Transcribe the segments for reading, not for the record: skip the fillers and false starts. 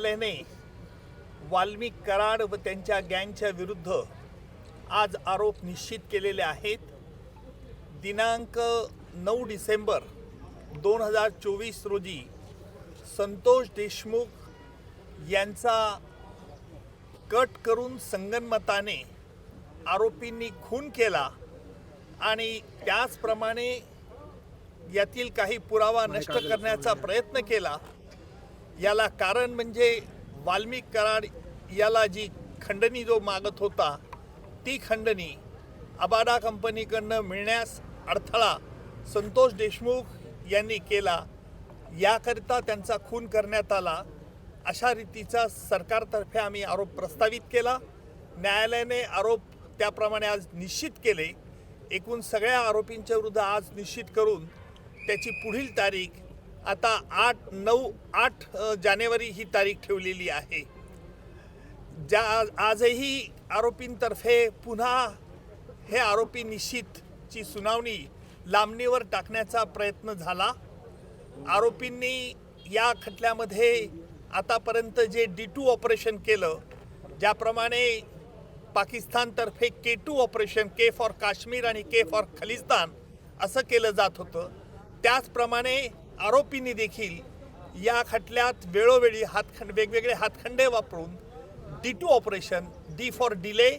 न्यायालयाने वाल्मिक कराड व त्यांच्या गँगच्या विरुद्ध आज आरोप निश्चित केलेले आहेत. दिनांक 9 डिसेंबर 2024 रोजी संतोष देशमुख यांचा कट करून संगनमताने आरोपींनी खून केला आणि त्याचप्रमाणे यातील काही पुरावा नष्ट करण्याचा प्रयत्न केला. याला कारण म्हणजे वाल्मिक कराड याला जी खंडणी जो मागत होता ती खंडणी अबाडा कंपनीकडनं मिळण्यास अडथळा संतोष देशमुख यांनी केला. याकरिता त्यांचा खून करण्यात आला अशा रीतीचा सरकारतर्फे आम्ही आरोप प्रस्तावित केला. न्यायालयाने आरोप त्याप्रमाणे आज निश्चित केले. एकूण सगळ्या आरोपींच्या विरुद्ध आज निश्चित करून त्याची पुढील तारीख आता 8 जानेवारी ही तारीख ठेवलेली आहे. आजही आरोपींतर्फे पुन्हा हे आरोपी निश्चितची सुनावणी लांबणीवर टाकण्याचा प्रयत्न झाला. आरोपींनी या खटल्यामध्ये आतापर्यंत जे D2 ऑपरेशन केलं, ज्याप्रमाणे पाकिस्तानतर्फे K2 operation, K for Kashmir आणि K फॉर खलिस्तान असं केलं जात होतं, त्याचप्रमाणे आरोपींनी देखील या खटल्यात वेळोवेळी वेगवेगळे हातखंडे वापरून D2 operation, D for delay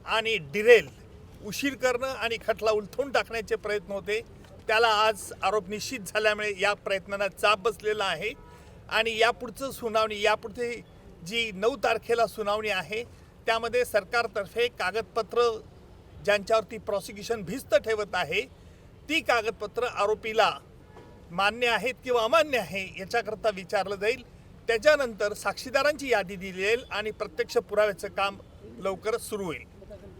आणि डिरेल, उशीर करणं आणि खटला उलथून टाकण्याचे प्रयत्न होते. त्याला आज आरोप निश्चित झाल्यामुळे या प्रयत्नांना चाप बसलेला आहे आणि यापुढचं सुनावणी, यापुढे जी 9 तारखेला सुनावणी आहे त्यामध्ये सरकारतर्फे कागदपत्र ज्यांच्यावरती प्रॉसिक्युशन भिस्त ठेवत आहे ती कागदपत्र आरोपीला मान्य आहेत किंवा अमान्य आहे याच्याकरता विचारलं जाईल. त्याच्यानंतर साक्षीदारांची यादी दिली जाईल आणि प्रत्यक्ष पुराव्याचं काम लवकरच सुरू होईल.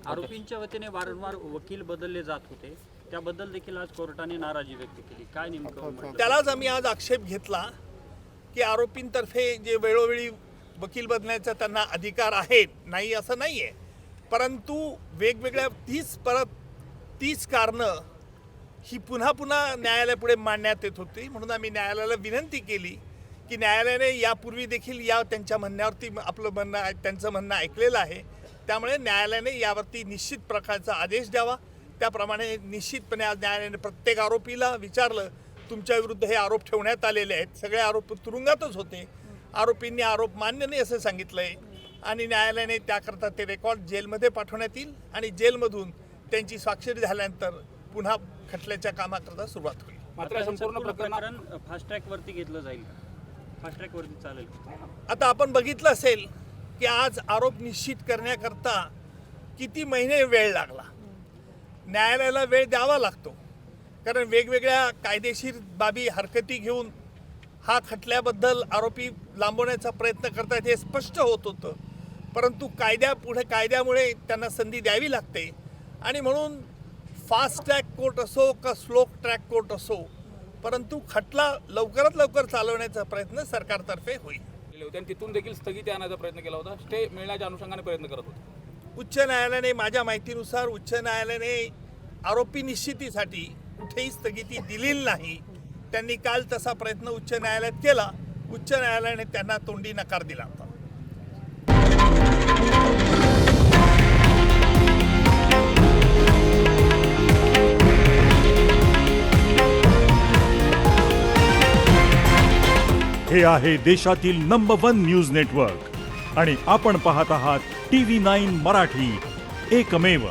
आरोपींच्या वतीने वारंवार वकील बदलले जात होते, त्याबद्दल देखील आज कोर्टाने नाराजी व्यक्त केली. काय नेमकं? त्यालाच आम्ही आज आक्षेप घेतला की आरोपींतर्फे जे वेळोवेळी वकील बदलण्याचा त्यांना अधिकार आहे, नाही असं नाही आहे, परंतु वेगवेगळ्या 30 कारणं ही पुन्हा पुन्हा न्यायालयापुढे मांडण्यात येत होती. म्हणून आम्ही न्यायालयाला विनंती केली की न्यायालयाने यापूर्वी देखील त्यांच्या म्हणण्यावरती त्यांचं म्हणणं ऐकलेलं आहे, त्यामुळे न्यायालयाने यावरती निश्चित प्रकारचा आदेश द्यावा. त्याप्रमाणे निश्चितपणे आज न्यायालयाने प्रत्येक आरोपीला विचारलं, तुमच्या विरुद्ध हे आरोप ठेवण्यात आलेले आहेत. सगळे आरोप तुरुंगातच होते. आरोपींनी आरोप मान्य नाही असं सांगितलं आहे आणि न्यायालयाने त्याकरता ते रेकॉर्ड जेलमध्ये पाठवण्यात येईल आणि जेलमधून त्यांची स्वाक्षरी झाल्यानंतर पुन्हा खटल्याच्या कामाकरता सुरुवात होईल. मात्र संपूर्ण प्रकरण फास्ट ट्रॅकवरती घेतलं जाईल, फास्ट ट्रॅकवरती चालेल. आता आपण बघितलं असेल की आज आरोप निश्चित करण्याकरता किती महिने वेळ लागला. न्यायालयाला वेळ द्यावा लागतो कारण वेगवेगळ्या कायदेशीर बाबी हरकती घेऊन हा खटल्याबद्दल आरोपी लांबवण्याचा प्रयत्न करतात हे स्पष्ट होत होतं, परंतु कायद्यामुळे त्यांना संधी द्यावी लागते आणि म्हणून फास्ट ट्रॅक कोर्ट असो का स्लो ट्रॅक कोर्ट असो, परंतु खटला लवकरात लवकर चालवण्याचा प्रयत्न सरकारतर्फे होईल. तिथून देखील स्थगिती आणण्याचा प्रयत्न केला होता, स्टे मिळण्याच्या अनुषंगाने प्रयत्न करत होते. उच्च न्यायालयाने, माझ्या माहितीनुसार उच्च न्यायालयाने आरोपी निश्चितीसाठी कुठेही स्थगिती दिलेली नाही. त्यांनी काल तसा प्रयत्न उच्च न्यायालयात केला. उच्च न्यायालयाने त्यांना तोंडी नकार दिला होता. हे आहे देशातील नंबर 1 न्यूज नेटवर्क आणि आपण पाहत आहात TV9 मराठी, एकमेव.